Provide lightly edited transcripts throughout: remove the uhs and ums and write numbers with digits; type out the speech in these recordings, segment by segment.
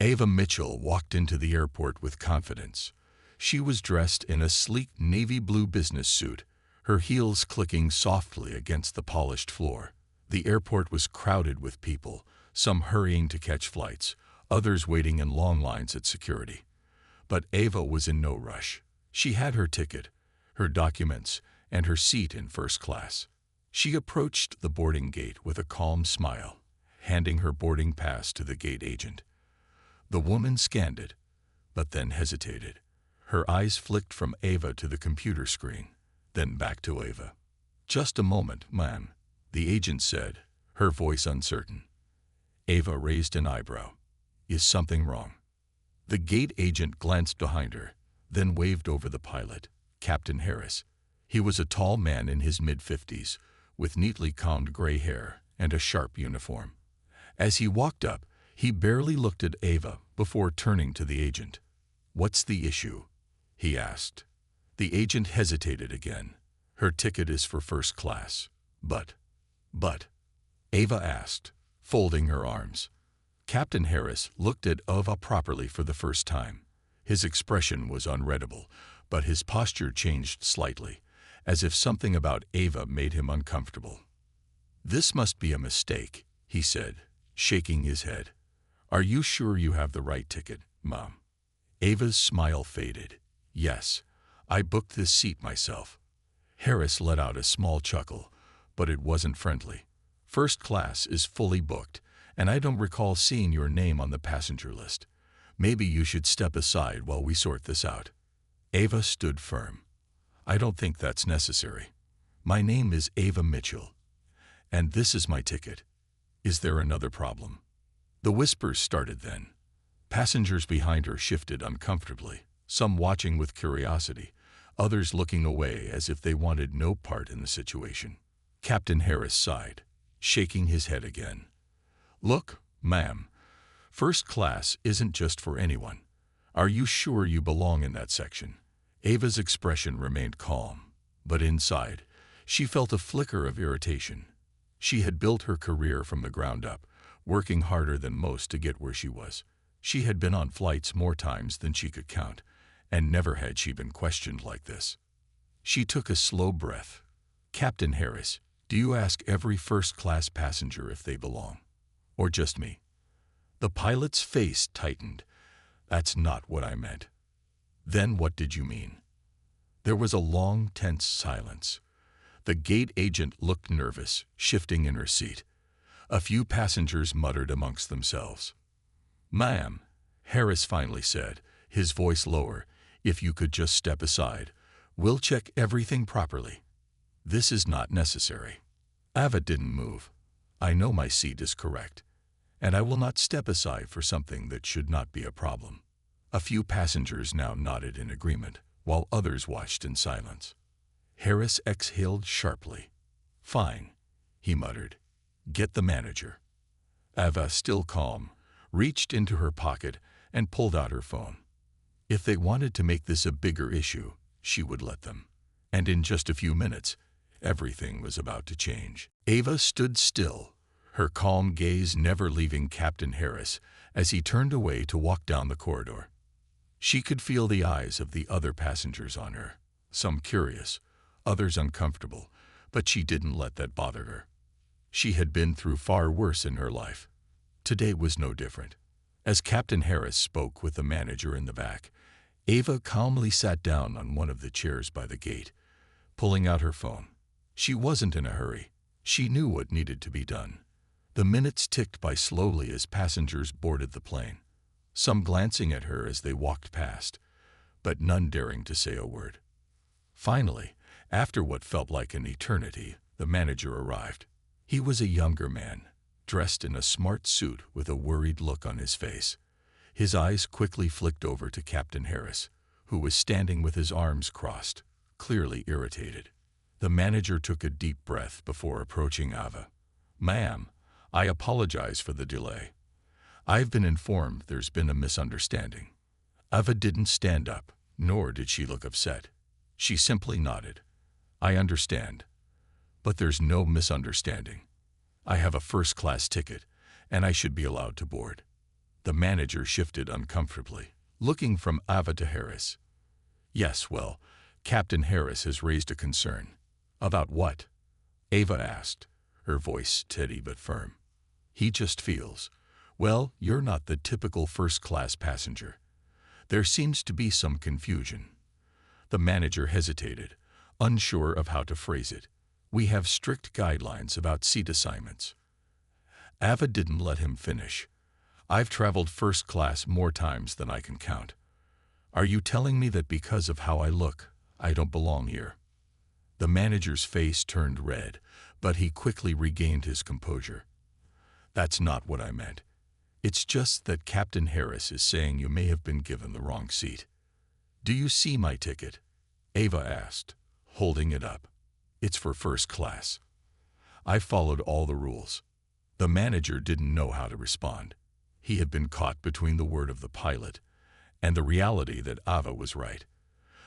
Ava Mitchell walked into the airport with confidence. She was dressed in a sleek navy blue business suit, her heels clicking softly against the polished floor. The airport was crowded with people, some hurrying to catch flights, others waiting in long lines at security. But Ava was in no rush. She had her ticket, her documents, and her seat in first class. She approached the boarding gate with a calm smile, handing her boarding pass to the gate agent. The woman scanned it, but then hesitated. Her eyes flicked from Ava to the computer screen, then back to Ava. "Just a moment, ma'am," the agent said, her voice uncertain. Ava raised an eyebrow. "Is something wrong?" The gate agent glanced behind her, then waved over the pilot, Captain Harris. He was a tall man in his mid-50s, with neatly combed gray hair and a sharp uniform. As he walked up, he barely looked at Ava before turning to the agent. "What's the issue?" he asked. The agent hesitated again. "Her ticket is for first class." But, Ava asked, folding her arms. Captain Harris looked at Ava properly for the first time. His expression was unreadable, but his posture changed slightly, as if something about Ava made him uncomfortable. "This must be a mistake," he said, shaking his head. "Are you sure you have the right ticket, Mom?" Ava's smile faded. "Yes, I booked this seat myself." Harris let out a small chuckle, but it wasn't friendly. "First class is fully booked, and I don't recall seeing your name on the passenger list. Maybe you should step aside while we sort this out." Ava stood firm. "I don't think that's necessary. My name is Ava Mitchell, and this is my ticket. Is there another problem?" The whispers started then. Passengers behind her shifted uncomfortably, some watching with curiosity, others looking away as if they wanted no part in the situation. Captain Harris sighed, shaking his head again. "Look, ma'am, first class isn't just for anyone. Are you sure you belong in that section?" Ava's expression remained calm, but inside, she felt a flicker of irritation. She had built her career from the ground up, working harder than most to get where she was. She had been on flights more times than she could count, and never had she been questioned like this. She took a slow breath. "Captain Harris, do you ask every first-class passenger if they belong? Or just me?" The pilot's face tightened. "That's not what I meant." "Then what did you mean?" There was a long, tense silence. The gate agent looked nervous, shifting in her seat. A few passengers muttered amongst themselves. "Ma'am," Harris finally said, his voice lower, "if you could just step aside, we'll check everything properly." "This is not necessary." Ava didn't move. "I know my seat is correct, and I will not step aside for something that should not be a problem." A few passengers now nodded in agreement, while others watched in silence. Harris exhaled sharply. "Fine," he muttered. "Get the manager." Ava, still calm, reached into her pocket and pulled out her phone. If they wanted to make this a bigger issue, she would let them. And in just a few minutes, everything was about to change. Ava stood still, her calm gaze never leaving Captain Harris as he turned away to walk down the corridor. She could feel the eyes of the other passengers on her, some curious, others uncomfortable, but she didn't let that bother her. She had been through far worse in her life. Today was no different. As Captain Harris spoke with the manager in the back, Ava calmly sat down on one of the chairs by the gate, pulling out her phone. She wasn't in a hurry. She knew what needed to be done. The minutes ticked by slowly as passengers boarded the plane, some glancing at her as they walked past, but none daring to say a word. Finally, after what felt like an eternity, the manager arrived. He was a younger man, dressed in a smart suit with a worried look on his face. His eyes quickly flicked over to Captain Harris, who was standing with his arms crossed, clearly irritated. The manager took a deep breath before approaching Ava. "Ma'am, I apologize for the delay. I've been informed there's been a misunderstanding." Ava didn't stand up, nor did she look upset. She simply nodded. "I understand. But there's no misunderstanding. I have a first-class ticket, and I should be allowed to board." The manager shifted uncomfortably, looking from Ava to Harris. Yes, well, Captain Harris has raised a concern. About what? Ava asked, her voice steady but firm. He just feels, well, you're not the typical first-class passenger. There seems to be some confusion. The manager hesitated, unsure of how to phrase it. We have strict guidelines about seat assignments. Ava didn't let him finish. I've traveled first class more times than I can count. Are you telling me that because of how I look, I don't belong here? The manager's face turned red, but he quickly regained his composure. That's not what I meant. It's just that Captain Harris is saying you may have been given the wrong seat. Do you see my ticket? Ava asked, holding it up. It's for first class. I followed all the rules. The manager didn't know how to respond. He had been caught between the word of the pilot and the reality that Ava was right.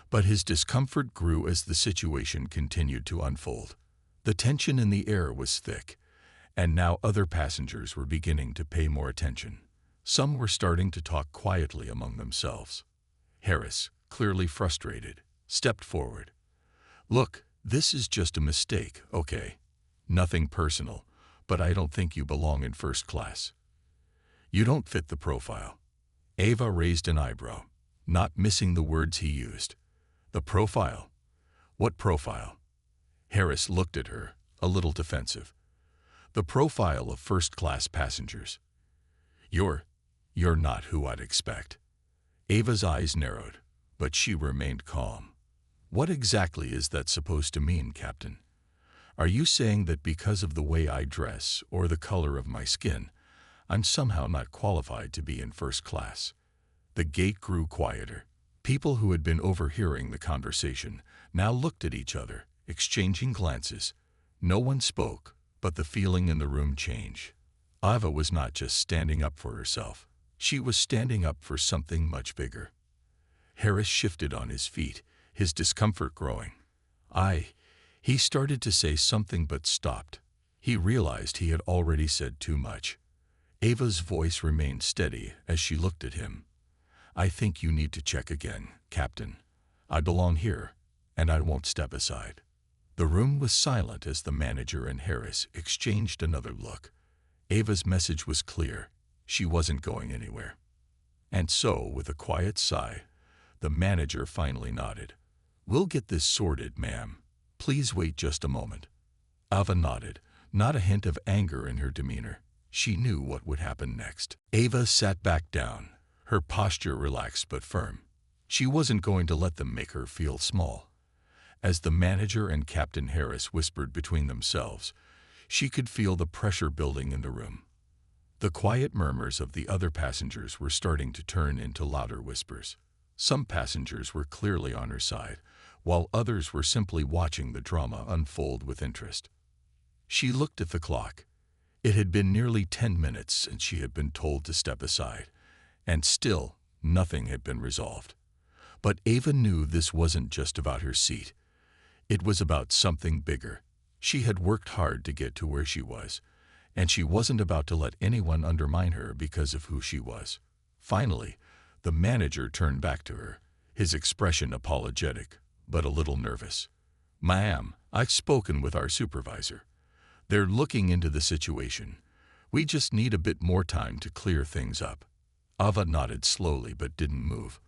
But his discomfort grew as the situation continued to unfold. The tension in the air was thick, and now other passengers were beginning to pay more attention. Some were starting to talk quietly among themselves. Harris, clearly frustrated, stepped forward. Look, this is just a mistake, okay? Nothing personal, but I don't think you belong in first class. You don't fit the profile. Ava raised an eyebrow, not missing the words he used. The profile? What profile? Harris looked at her, a little defensive. The profile of first-class passengers. You're not who I'd expect. Ava's eyes narrowed, but she remained calm. What exactly is that supposed to mean, Captain? Are you saying that because of the way I dress or the color of my skin, I'm somehow not qualified to be in first class? The gate grew quieter. People who had been overhearing the conversation now looked at each other, exchanging glances. No one spoke, but the feeling in the room changed. Ava was not just standing up for herself. She was standing up for something much bigger. Harris shifted on his feet, his discomfort growing. He started to say something but stopped. He realized he had already said too much. Ava's voice remained steady as she looked at him. I think you need to check again, Captain. I belong here, and I won't step aside. The room was silent as the manager and Harris exchanged another look. Ava's message was clear. She wasn't going anywhere. And so, with a quiet sigh, the manager finally nodded. We'll get this sorted, ma'am. Please wait just a moment. Ava nodded, not a hint of anger in her demeanor. She knew what would happen next. Ava sat back down, her posture relaxed but firm. She wasn't going to let them make her feel small. As the manager and Captain Harris whispered between themselves, she could feel the pressure building in the room. The quiet murmurs of the other passengers were starting to turn into louder whispers. Some passengers were clearly on her side, while others were simply watching the drama unfold with interest. She looked at the clock. It had been nearly 10 minutes since she had been told to step aside, and still nothing had been resolved. But Ava knew this wasn't just about her seat. It was about something bigger. She had worked hard to get to where she was, and she wasn't about to let anyone undermine her because of who she was. Finally, the manager turned back to her, his expression apologetic, but a little nervous. Ma'am, I've spoken with our supervisor. They're looking into the situation. We just need a bit more time to clear things up. Ava nodded slowly but didn't move.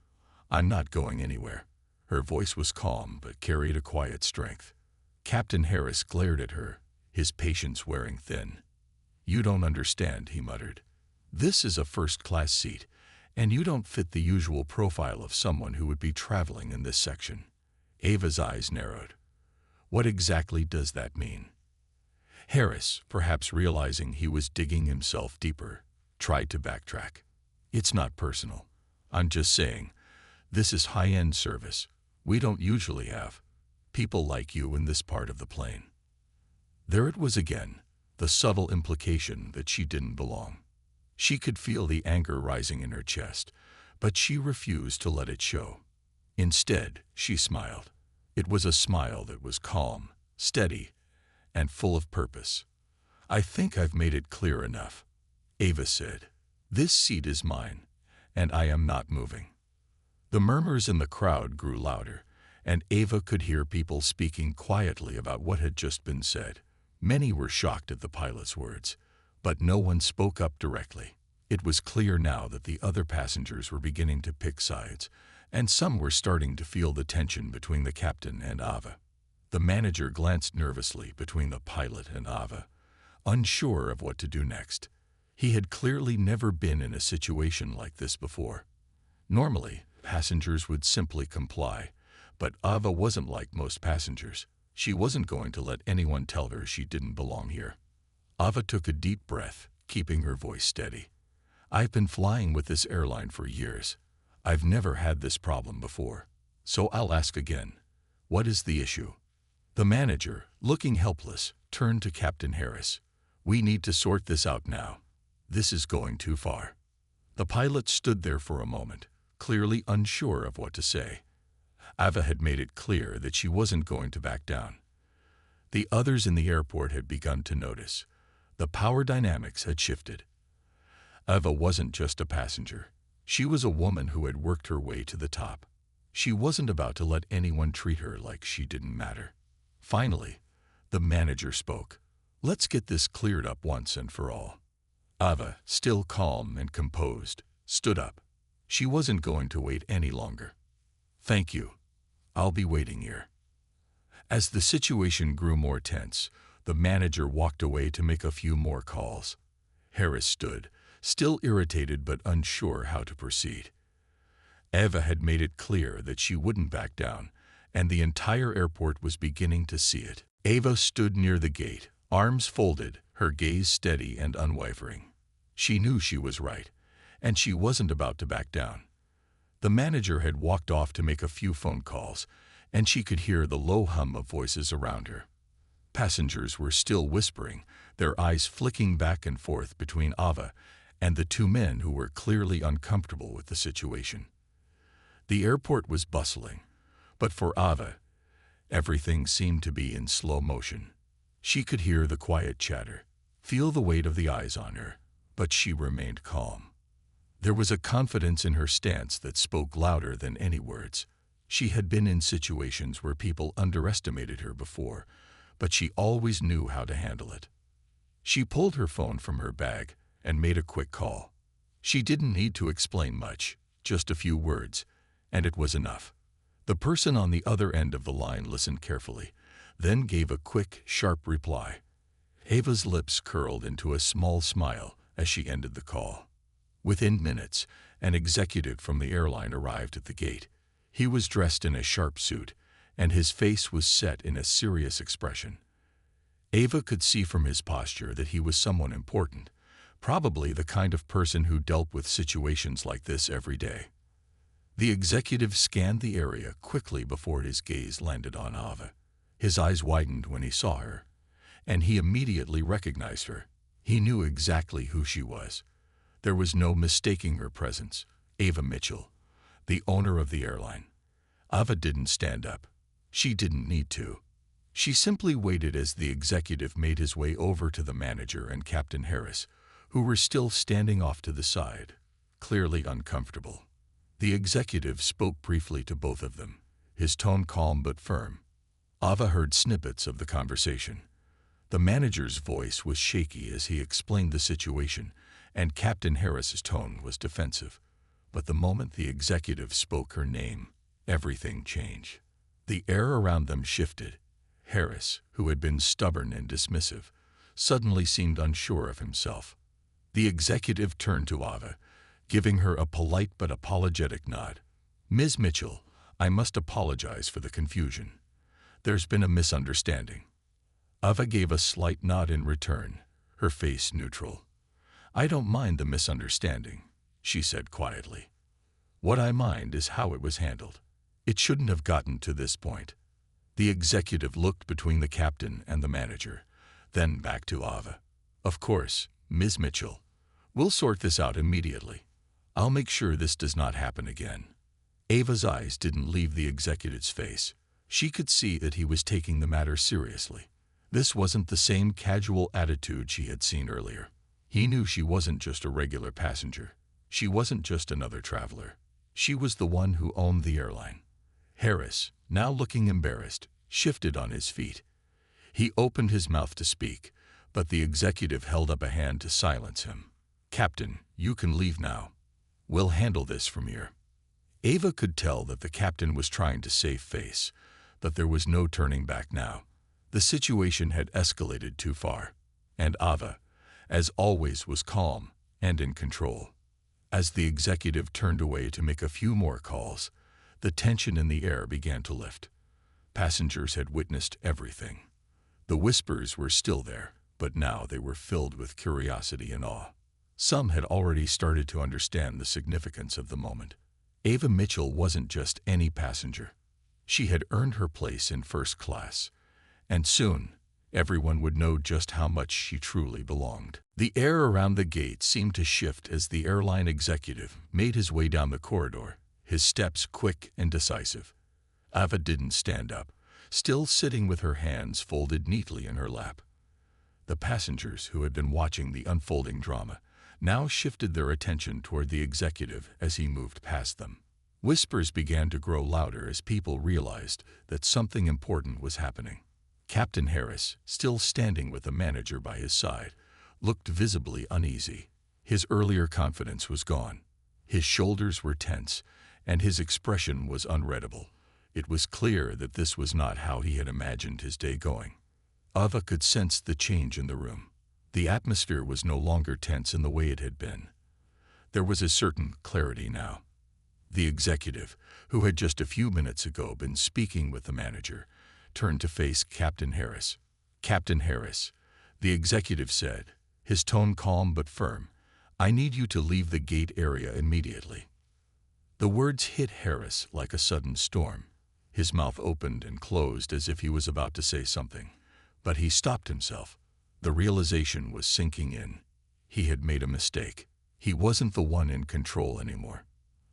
I'm not going anywhere. Her voice was calm but carried a quiet strength. Captain Harris glared at her, his patience wearing thin. You don't understand, he muttered. This is a first-class seat, and you don't fit the usual profile of someone who would be traveling in this section. Ava's eyes narrowed. What exactly does that mean? Harris, perhaps realizing he was digging himself deeper, tried to backtrack. It's not personal. I'm just saying, this is high-end service. We don't usually have people like you in this part of the plane. There it was again, the subtle implication that she didn't belong. She could feel the anger rising in her chest, but she refused to let it show. Instead, she smiled. It was a smile that was calm, steady, and full of purpose. I think I've made it clear enough, Ava said. This seat is mine, and I am not moving. The murmurs in the crowd grew louder, and Ava could hear people speaking quietly about what had just been said. Many were shocked at the pilot's words, but no one spoke up directly. It was clear now that the other passengers were beginning to pick sides, and some were starting to feel the tension between the captain and Ava. The manager glanced nervously between the pilot and Ava, unsure of what to do next. He had clearly never been in a situation like this before. Normally, passengers would simply comply, but Ava wasn't like most passengers. She wasn't going to let anyone tell her she didn't belong here. Ava took a deep breath, keeping her voice steady. I've been flying with this airline for years. I've never had this problem before. So I'll ask again. What is the issue? The manager, looking helpless, turned to Captain Harris. We need to sort this out now. This is going too far. The pilot stood there for a moment, clearly unsure of what to say. Ava had made it clear that she wasn't going to back down. The others in the airport had begun to notice. The power dynamics had shifted. Ava wasn't just a passenger. She was a woman who had worked her way to the top. She wasn't about to let anyone treat her like she didn't matter. Finally, the manager spoke. Let's get this cleared up once and for all. Ava, still calm and composed, stood up. She wasn't going to wait any longer. Thank you. I'll be waiting here. As the situation grew more tense, the manager walked away to make a few more calls. Harris stood, still irritated but unsure how to proceed. Ava had made it clear that she wouldn't back down, and the entire airport was beginning to see it. Ava stood near the gate, arms folded, her gaze steady and unwavering. She knew she was right, and she wasn't about to back down. The manager had walked off to make a few phone calls, and she could hear the low hum of voices around her. Passengers were still whispering, their eyes flicking back and forth between Ava and the two men who were clearly uncomfortable with the situation. The airport was bustling, but for Ava, everything seemed to be in slow motion. She could hear the quiet chatter, feel the weight of the eyes on her, but she remained calm. There was a confidence in her stance that spoke louder than any words. She had been in situations where people underestimated her before, but she always knew how to handle it. She pulled her phone from her bag and made a quick call. She didn't need to explain much, just a few words, and it was enough. The person on the other end of the line listened carefully, then gave a quick, sharp reply. Ava's lips curled into a small smile as she ended the call. Within minutes, an executive from the airline arrived at the gate. He was dressed in a sharp suit, and his face was set in a serious expression. Ava could see from his posture that he was someone important, probably the kind of person who dealt with situations like this every day. The executive scanned the area quickly before his gaze landed on Ava. His eyes widened when he saw her, and he immediately recognized her. He knew exactly who she was. There was no mistaking her presence. Ava Mitchell, the owner of the airline. Ava didn't stand up. She didn't need to. She simply waited as the executive made his way over to the manager and Captain Harris, who were still standing off to the side, clearly uncomfortable. The executive spoke briefly to both of them, his tone calm but firm. Ava heard snippets of the conversation. The manager's voice was shaky as he explained the situation, and Captain Harris's tone was defensive. But the moment the executive spoke her name, everything changed. The air around them shifted. Harris, who had been stubborn and dismissive, suddenly seemed unsure of himself. The executive turned to Ava, giving her a polite but apologetic nod. Ms. Mitchell, I must apologize for the confusion. There's been a misunderstanding. Ava gave a slight nod in return, her face neutral. I don't mind the misunderstanding, she said quietly. What I mind is how it was handled. It shouldn't have gotten to this point. The executive looked between the captain and the manager, then back to Ava. Of course, Ms. Mitchell. We'll sort this out immediately. I'll make sure this does not happen again. Ava's eyes didn't leave the executive's face. She could see that he was taking the matter seriously. This wasn't the same casual attitude she had seen earlier. He knew she wasn't just a regular passenger. She wasn't just another traveler. She was the one who owned the airline. Harris, now looking embarrassed, shifted on his feet. He opened his mouth to speak, but the executive held up a hand to silence him. "Captain, you can leave now. We'll handle this from here." Ava could tell that the captain was trying to save face, but there was no turning back now. The situation had escalated too far, and Ava, as always, was calm and in control. As the executive turned away to make a few more calls, the tension in the air began to lift. Passengers had witnessed everything. The whispers were still there, but now they were filled with curiosity and awe. Some had already started to understand the significance of the moment. Ava Mitchell wasn't just any passenger. She had earned her place in first class, and soon everyone would know just how much she truly belonged. The air around the gate seemed to shift as the airline executive made his way down the corridor, his steps quick and decisive. Ava didn't stand up, still sitting with her hands folded neatly in her lap. The passengers who had been watching the unfolding drama now shifted their attention toward the executive as he moved past them. Whispers began to grow louder as people realized that something important was happening. Captain Harris, still standing with the manager by his side, looked visibly uneasy. His earlier confidence was gone. His shoulders were tense, and his expression was unreadable. It was clear that this was not how he had imagined his day going. Ava could sense the change in the room. The atmosphere was no longer tense in the way it had been. There was a certain clarity now. The executive, who had just a few minutes ago been speaking with the manager, turned to face Captain Harris. "Captain Harris," the executive said, his tone calm but firm, "I need you to leave the gate area immediately." The words hit Harris like a sudden storm. His mouth opened and closed as if he was about to say something, but he stopped himself. The realization was sinking in. He had made a mistake. He wasn't the one in control anymore.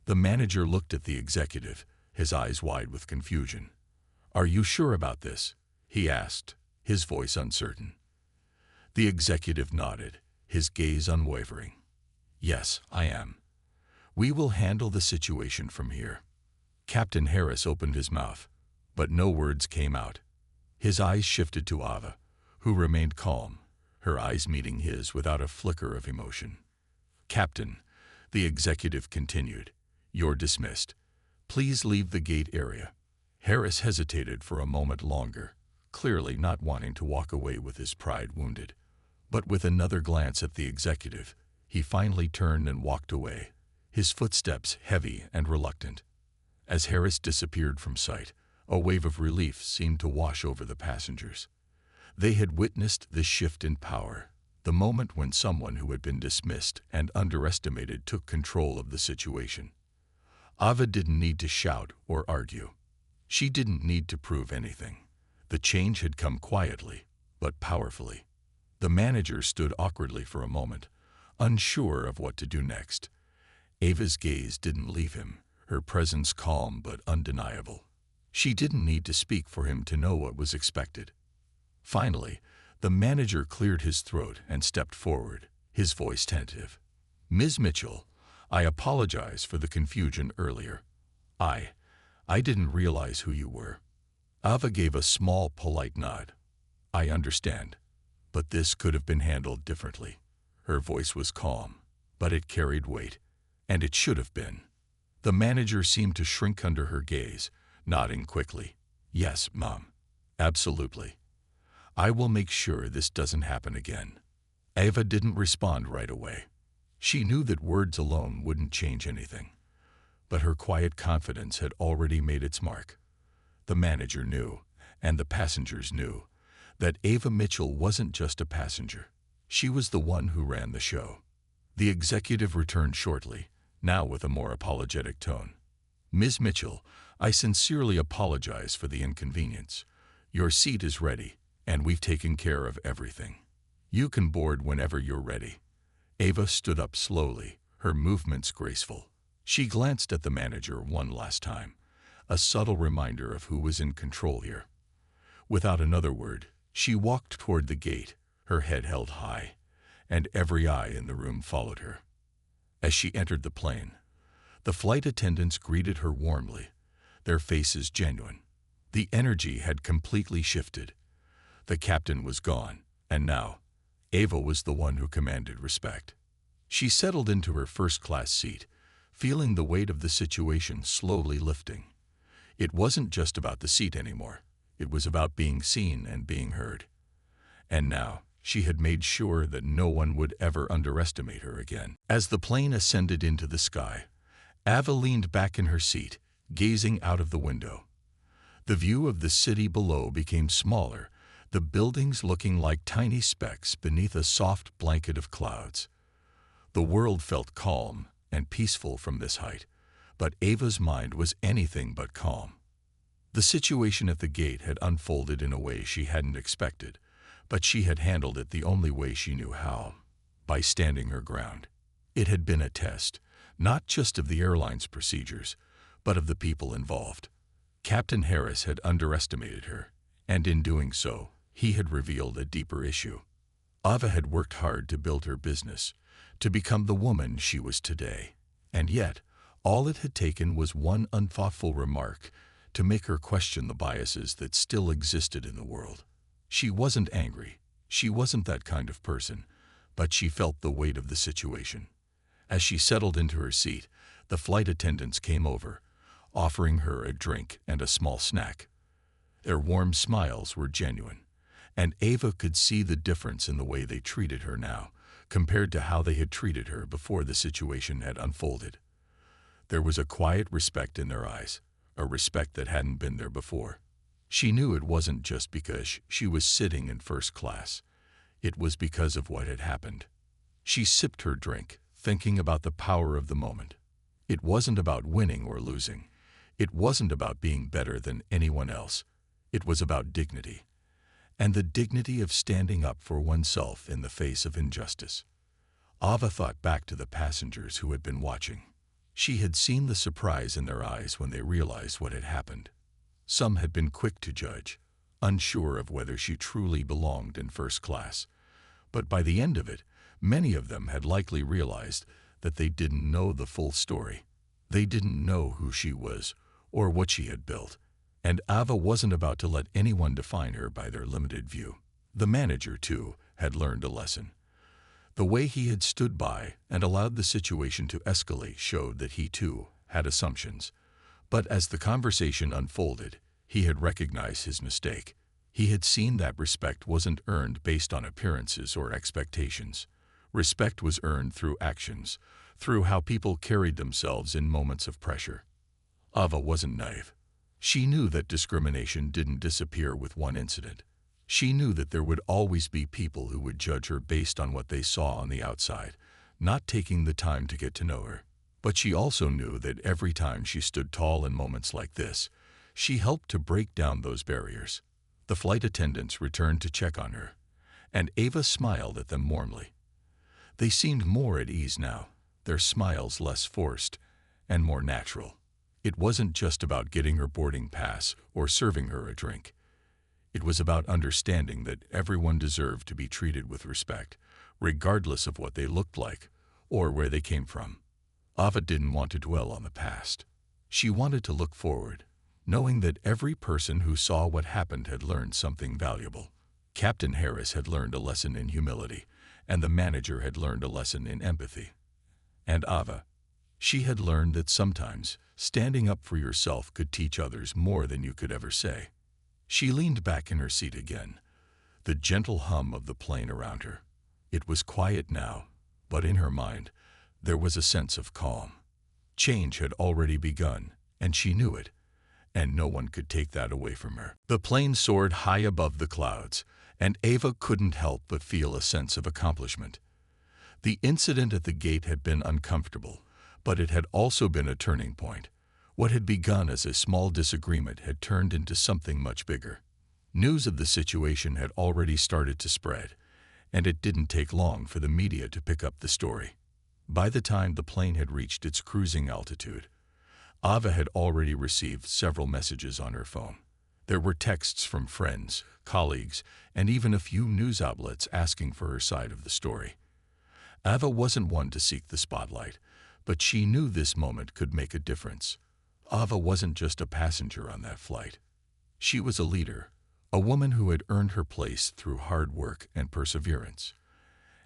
The manager looked at the executive, his eyes wide with confusion. "Are you sure about this?" he asked, his voice uncertain. The executive nodded, his gaze unwavering. "Yes, I am. We will handle the situation from here." Captain Harris opened his mouth, but no words came out. His eyes shifted to Ava, who remained calm, her eyes meeting his without a flicker of emotion. "Captain," the executive continued, "you're dismissed. Please leave the gate area." Harris hesitated for a moment longer, clearly not wanting to walk away with his pride wounded. But with another glance at the executive, he finally turned and walked away, his footsteps heavy and reluctant. As Harris disappeared from sight, a wave of relief seemed to wash over the passengers. They had witnessed the shift in power, the moment when someone who had been dismissed and underestimated took control of the situation. Ava didn't need to shout or argue. She didn't need to prove anything. The change had come quietly, but powerfully. The manager stood awkwardly for a moment, unsure of what to do next. Ava's gaze didn't leave him, her presence calm but undeniable. She didn't need to speak for him to know what was expected. Finally, the manager cleared his throat and stepped forward, his voice tentative. "Ms. Mitchell, I apologize for the confusion earlier. I didn't realize who you were." Ava gave a small, polite nod. "I understand, but this could have been handled differently." Her voice was calm, but it carried weight, and it should have been. The manager seemed to shrink under her gaze, nodding quickly. "Yes, Mom. Absolutely. I will make sure this doesn't happen again." Ava didn't respond right away. She knew that words alone wouldn't change anything, but her quiet confidence had already made its mark. The manager knew, and the passengers knew, that Ava Mitchell wasn't just a passenger. She was the one who ran the show. The executive returned shortly, now with a more apologetic tone. "Ms. Mitchell, I sincerely apologize for the inconvenience. Your seat is ready, and we've taken care of everything. You can board whenever you're ready." Ava stood up slowly, her movements graceful. She glanced at the manager one last time, a subtle reminder of who was in control here. Without another word, she walked toward the gate, her head held high, and every eye in the room followed her. As she entered the plane, the flight attendants greeted her warmly, their faces genuine. The energy had completely shifted. The captain was gone, and now, Ava was the one who commanded respect. She settled into her first-class seat, feeling the weight of the situation slowly lifting. It wasn't just about the seat anymore. It was about being seen and being heard. And now, she had made sure that no one would ever underestimate her again. As the plane ascended into the sky, Ava leaned back in her seat, gazing out of the window. The view of the city below became smaller, the buildings looking like tiny specks beneath a soft blanket of clouds. The world felt calm and peaceful from this height, but Ava's mind was anything but calm. The situation at the gate had unfolded in a way she hadn't expected, but she had handled it the only way she knew how, by standing her ground. It had been a test, not just of the airline's procedures, but of the people involved. Captain Harris had underestimated her, and in doing so, he had revealed a deeper issue. Ava had worked hard to build her business, to become the woman she was today, and yet, all it had taken was one unthoughtful remark to make her question the biases that still existed in the world. She wasn't angry, she wasn't that kind of person, but she felt the weight of the situation. As she settled into her seat, the flight attendants came over, offering her a drink and a small snack. Their warm smiles were genuine, and Ava could see the difference in the way they treated her now, compared to how they had treated her before the situation had unfolded. There was a quiet respect in their eyes, a respect that hadn't been there before. She knew it wasn't just because she was sitting in first class. It was because of what had happened. She sipped her drink, thinking about the power of the moment. It wasn't about winning or losing. It wasn't about being better than anyone else. It was about dignity, and the dignity of standing up for oneself in the face of injustice. Ava thought back to the passengers who had been watching. She had seen the surprise in their eyes when they realized what had happened. Some had been quick to judge, unsure of whether she truly belonged in first class. But by the end of it, many of them had likely realized that they didn't know the full story. They didn't know who she was or what she had built. And Ava wasn't about to let anyone define her by their limited view. The manager, too, had learned a lesson. The way he had stood by and allowed the situation to escalate showed that he, too, had assumptions. But as the conversation unfolded, he had recognized his mistake. He had seen that respect wasn't earned based on appearances or expectations. Respect was earned through actions, through how people carried themselves in moments of pressure. Ava wasn't naive. She knew that discrimination didn't disappear with one incident. She knew that there would always be people who would judge her based on what they saw on the outside, not taking the time to get to know her. But she also knew that every time she stood tall in moments like this, she helped to break down those barriers. The flight attendants returned to check on her, and Ava smiled at them warmly. They seemed more at ease now, their smiles less forced and more natural. It wasn't just about getting her boarding pass or serving her a drink. It was about understanding that everyone deserved to be treated with respect, regardless of what they looked like or where they came from. Ava didn't want to dwell on the past. She wanted to look forward, knowing that every person who saw what happened had learned something valuable. Captain Harris had learned a lesson in humility, and the manager had learned a lesson in empathy. And Ava, she had learned that sometimes standing up for yourself could teach others more than you could ever say. She leaned back in her seat again, the gentle hum of the plane around her. It was quiet now, but in her mind, there was a sense of calm. Change had already begun, and she knew it, and no one could take that away from her. The plane soared high above the clouds, and Ava couldn't help but feel a sense of accomplishment. The incident at the gate had been uncomfortable, but it had also been a turning point. What had begun as a small disagreement had turned into something much bigger. News of the situation had already started to spread, and it didn't take long for the media to pick up the story. By the time the plane had reached its cruising altitude, Ava had already received several messages on her phone. There were texts from friends, colleagues, and even a few news outlets asking for her side of the story. Ava wasn't one to seek the spotlight, but she knew this moment could make a difference. Ava wasn't just a passenger on that flight. She was a leader, a woman who had earned her place through hard work and perseverance.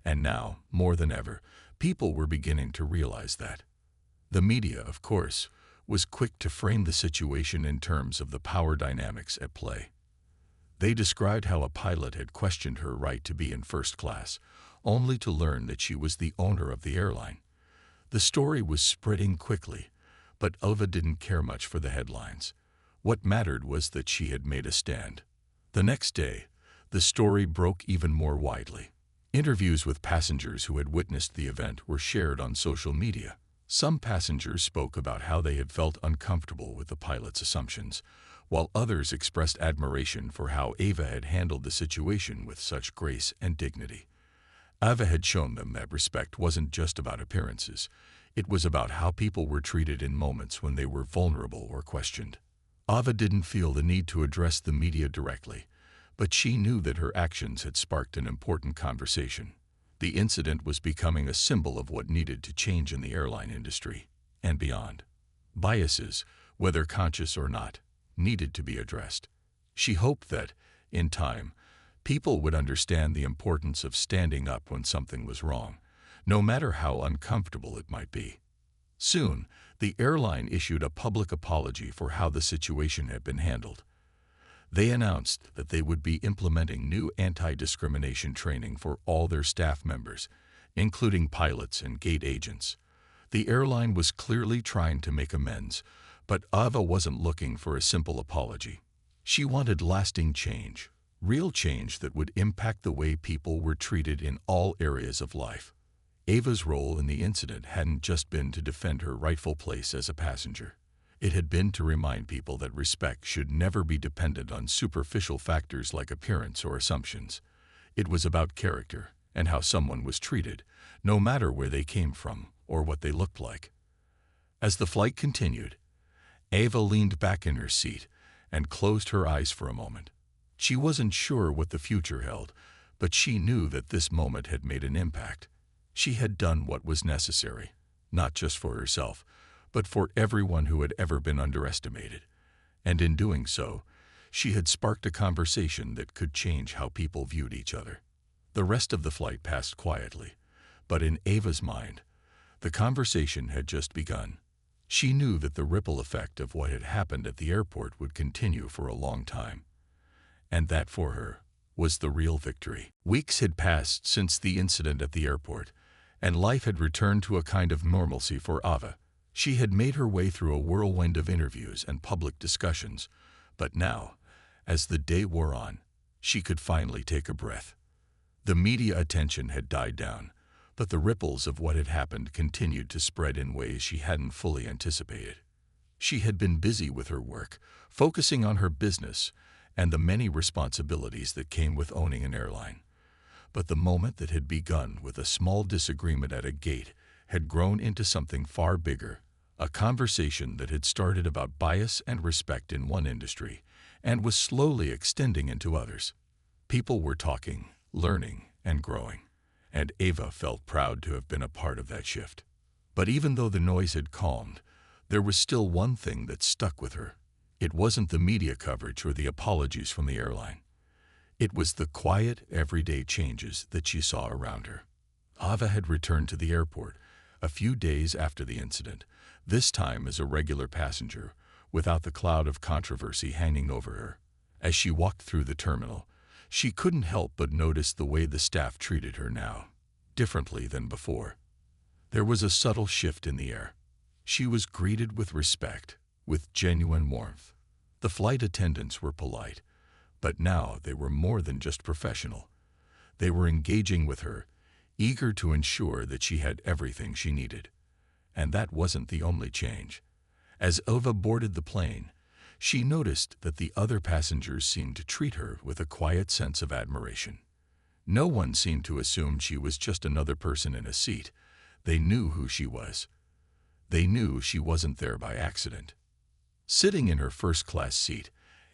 And now, more than ever, people were beginning to realize that. The media, of course, was quick to frame the situation in terms of the power dynamics at play. They described how a pilot had questioned her right to be in first class, only to learn that she was the owner of the airline. The story was spreading quickly, but Ava didn't care much for the headlines. What mattered was that she had made a stand. The next day, the story broke even more widely. Interviews with passengers who had witnessed the event were shared on social media. Some passengers spoke about how they had felt uncomfortable with the pilot's assumptions, while others expressed admiration for how Ava had handled the situation with such grace and dignity. Ava had shown them that respect wasn't just about appearances. It was about how people were treated in moments when they were vulnerable or questioned. Ava didn't feel the need to address the media directly, but she knew that her actions had sparked an important conversation. The incident was becoming a symbol of what needed to change in the airline industry and beyond. Biases, whether conscious or not, needed to be addressed. She hoped that, in time, people would understand the importance of standing up when something was wrong, no matter how uncomfortable it might be. Soon, the airline issued a public apology for how the situation had been handled. They announced that they would be implementing new anti-discrimination training for all their staff members, including pilots and gate agents. The airline was clearly trying to make amends, but Ava wasn't looking for a simple apology. She wanted lasting change, real change that would impact the way people were treated in all areas of life. Ava's role in the incident hadn't just been to defend her rightful place as a passenger. It had been to remind people that respect should never be dependent on superficial factors like appearance or assumptions. It was about character and how someone was treated, no matter where they came from or what they looked like. As the flight continued, Ava leaned back in her seat and closed her eyes for a moment. She wasn't sure what the future held, but she knew that this moment had made an impact. She had done what was necessary, not just for herself, but for everyone who had ever been underestimated. And in doing so, she had sparked a conversation that could change how people viewed each other. The rest of the flight passed quietly, but in Ava's mind, the conversation had just begun. She knew that the ripple effect of what had happened at the airport would continue for a long time. And that, for her, was the real victory. Weeks had passed since the incident at the airport, and life had returned to a kind of normalcy for Ava. She had made her way through a whirlwind of interviews and public discussions, but now, as the day wore on, she could finally take a breath. The media attention had died down, but the ripples of what had happened continued to spread in ways she hadn't fully anticipated. She had been busy with her work, focusing on her business and the many responsibilities that came with owning an airline. But the moment that had begun with a small disagreement at a gate had grown into something far bigger, a conversation that had started about bias and respect in one industry and was slowly extending into others. People were talking, learning, and growing, and Ava felt proud to have been a part of that shift. But even though the noise had calmed, there was still one thing that stuck with her. It wasn't the media coverage or the apologies from the airline. It was the quiet, everyday changes that she saw around her. Ava had returned to the airport a few days after the incident, this time as a regular passenger, without the cloud of controversy hanging over her. As she walked through the terminal, she couldn't help but notice the way the staff treated her now, differently than before. There was a subtle shift in the air. She was greeted with respect, with genuine warmth. The flight attendants were polite, but now they were more than just professional. They were engaging with her, eager to ensure that she had everything she needed. And that wasn't the only change. As Ava boarded the plane, she noticed that the other passengers seemed to treat her with a quiet sense of admiration. No one seemed to assume she was just another person in a seat. They knew who she was. They knew she wasn't there by accident. Sitting in her first-class seat,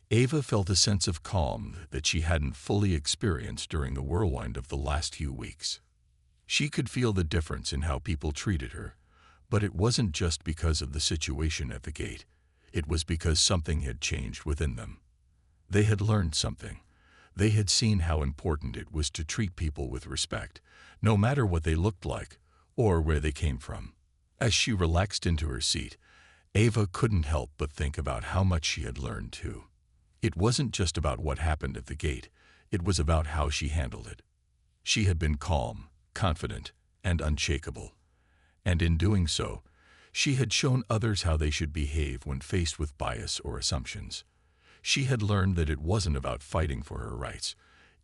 Ava felt a sense of calm that she hadn't fully experienced during the whirlwind of the last few weeks. She could feel the difference in how people treated her, but it wasn't just because of the situation at the gate. It was because something had changed within them. They had learned something. They had seen how important it was to treat people with respect, no matter what they looked like or where they came from. As she relaxed into her seat, Ava couldn't help but think about how much she had learned too. It wasn't just about what happened at the gate, it was about how she handled it. She had been calm, confident, and unshakable. And in doing so, she had shown others how they should behave when faced with bias or assumptions. She had learned that it wasn't about fighting for her rights.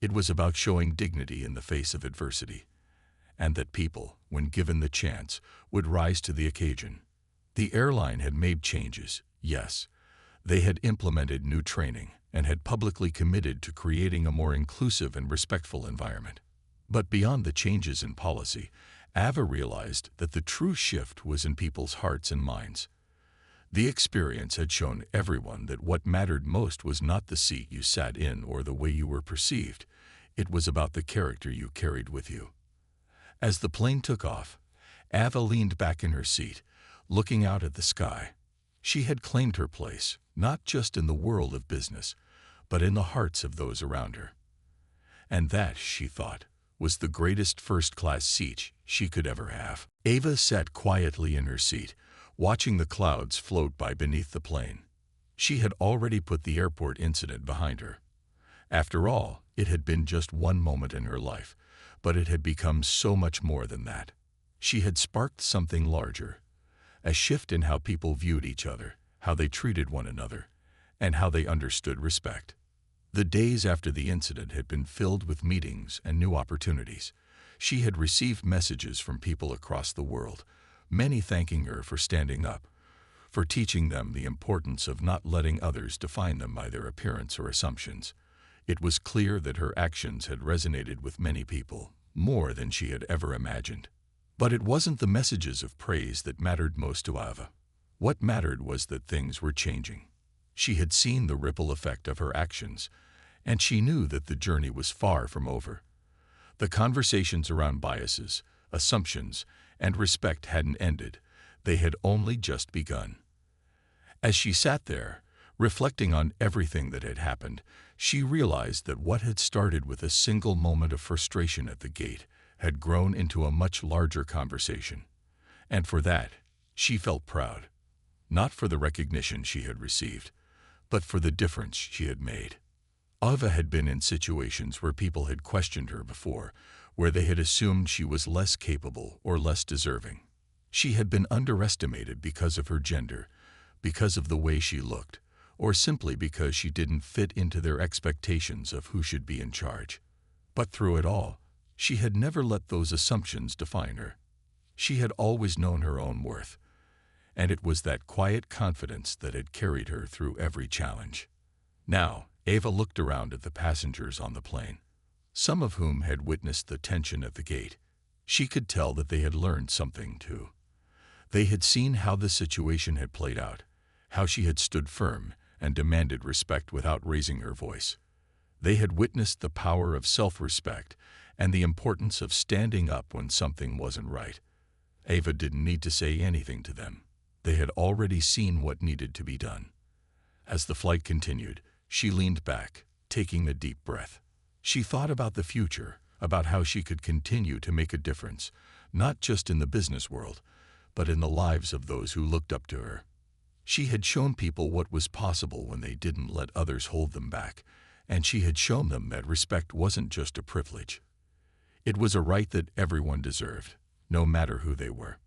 It was about showing dignity in the face of adversity. And that people, when given the chance, would rise to the occasion. The airline had made changes, yes. They had implemented new training and had publicly committed to creating a more inclusive and respectful environment. But beyond the changes in policy, Ava realized that the true shift was in people's hearts and minds. The experience had shown everyone that what mattered most was not the seat you sat in or the way you were perceived. It was about the character you carried with you. As the plane took off, Ava leaned back in her seat, looking out at the sky. She had claimed her place, not just in the world of business, but in the hearts of those around her. And that, she thought, was the greatest first-class seat she could ever have. Ava sat quietly in her seat, watching the clouds float by beneath the plane. She had already put the airport incident behind her. After all, it had been just one moment in her life, but it had become so much more than that. She had sparked something larger, a shift in how people viewed each other, how they treated one another, and how they understood respect. The days after the incident had been filled with meetings and new opportunities. She had received messages from people across the world, many thanking her for standing up, for teaching them the importance of not letting others define them by their appearance or assumptions. It was clear that her actions had resonated with many people, more than she had ever imagined. But it wasn't the messages of praise that mattered most to Ava. What mattered was that things were changing. She had seen the ripple effect of her actions, and she knew that the journey was far from over. The conversations around biases, assumptions, and respect hadn't ended. They had only just begun. As she sat there, reflecting on everything that had happened, she realized that what had started with a single moment of frustration at the gate had grown into a much larger conversation. And for that, she felt proud. Not for the recognition she had received, but for the difference she had made. Ava had been in situations where people had questioned her before, where they had assumed she was less capable or less deserving. She had been underestimated because of her gender, because of the way she looked, or simply because she didn't fit into their expectations of who should be in charge. But through it all, she had never let those assumptions define her. She had always known her own worth, and it was that quiet confidence that had carried her through every challenge. Now, Ava looked around at the passengers on the plane, some of whom had witnessed the tension at the gate. She could tell that they had learned something too. They had seen how the situation had played out, how she had stood firm and demanded respect without raising her voice. They had witnessed the power of self-respect and the importance of standing up when something wasn't right. Ava didn't need to say anything to them. They had already seen what needed to be done. As the flight continued, she leaned back, taking a deep breath. She thought about the future, about how she could continue to make a difference, not just in the business world, but in the lives of those who looked up to her. She had shown people what was possible when they didn't let others hold them back, and she had shown them that respect wasn't just a privilege. It was a right that everyone deserved, no matter who they were.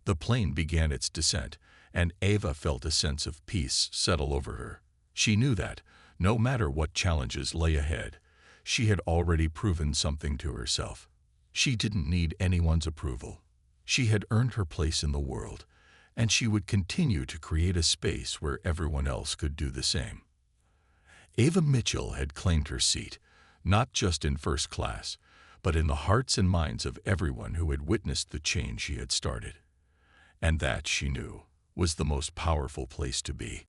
The plane began its descent, and Ava felt a sense of peace settle over her. She knew that, no matter what challenges lay ahead, she had already proven something to herself. She didn't need anyone's approval. She had earned her place in the world, and she would continue to create a space where everyone else could do the same. Ava Mitchell had claimed her seat, not just in first class, but in the hearts and minds of everyone who had witnessed the change she had started. And that, she knew, was the most powerful place to be.